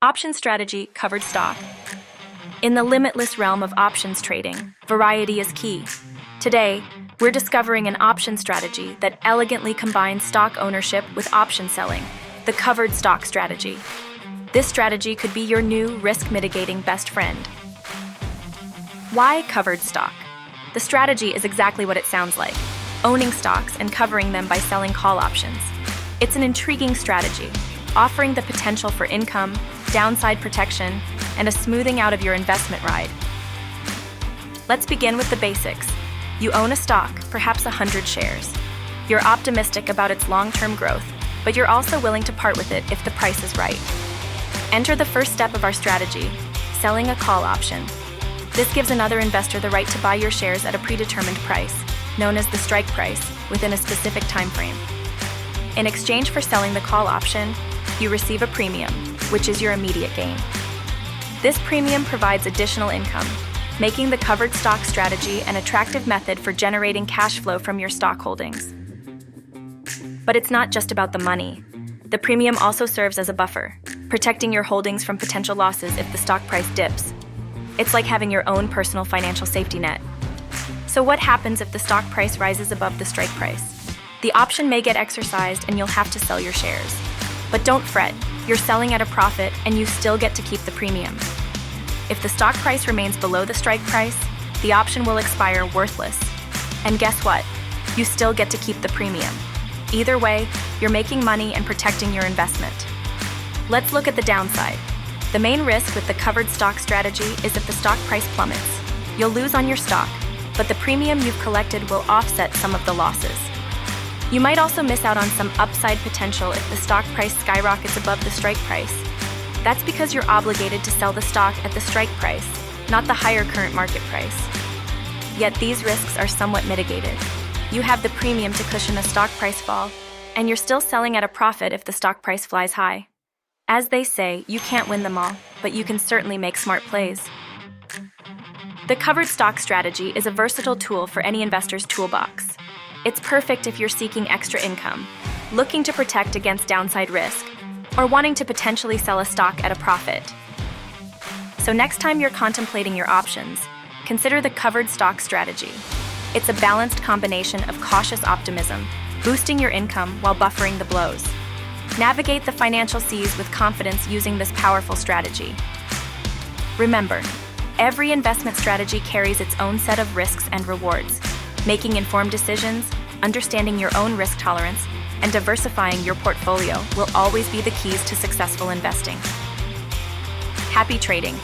Option strategy, covered stock. In the limitless realm of options trading, variety is key. Today, we're discovering an option strategy that elegantly combines stock ownership with option selling, the covered stock strategy. This strategy could be your new risk-mitigating best friend. Why covered stock? The strategy is exactly what it sounds like, owning stocks and covering them by selling call options. It's an intriguing strategy, offering the potential for income, downside protection, and a smoothing out of your investment ride. Let's begin with the basics. You own a stock, perhaps 100 shares. You're optimistic about its long-term growth, but you're also willing to part with it if the price is right. Enter the first step of our strategy, selling a call option. This gives another investor the right to buy your shares at a predetermined price, known as the strike price, within a specific time frame. In exchange for selling the call option, you receive a premium, which is your immediate gain. This premium provides additional income, making the covered stock strategy an attractive method for generating cash flow from your stock holdings. But it's not just about the money. The premium also serves as a buffer, protecting your holdings from potential losses if the stock price dips. It's like having your own personal financial safety net. So what happens if the stock price rises above the strike price? The option may get exercised and you'll have to sell your shares. But don't fret, you're selling at a profit and you still get to keep the premium. If the stock price remains below the strike price, the option will expire worthless. And guess what? You still get to keep the premium. Either way, you're making money and protecting your investment. Let's look at the downside. The main risk with the covered stock strategy is if the stock price plummets. You'll lose on your stock, but the premium you've collected will offset some of the losses. You might also miss out on some upside potential if the stock price skyrockets above the strike price. That's because you're obligated to sell the stock at the strike price, not the higher current market price. Yet these risks are somewhat mitigated. You have the premium to cushion a stock price fall, and you're still selling at a profit if the stock price flies high. As they say, you can't win them all, but you can certainly make smart plays. The covered stock strategy is a versatile tool for any investor's toolbox. It's perfect if you're seeking extra income, looking to protect against downside risk, or wanting to potentially sell a stock at a profit. So next time you're contemplating your options, consider the covered stock strategy. It's a balanced combination of cautious optimism, boosting your income while buffering the blows. Navigate the financial seas with confidence using this powerful strategy. Remember, every investment strategy carries its own set of risks and rewards. Making informed decisions, understanding your own risk tolerance, and diversifying your portfolio will always be the keys to successful investing. Happy trading!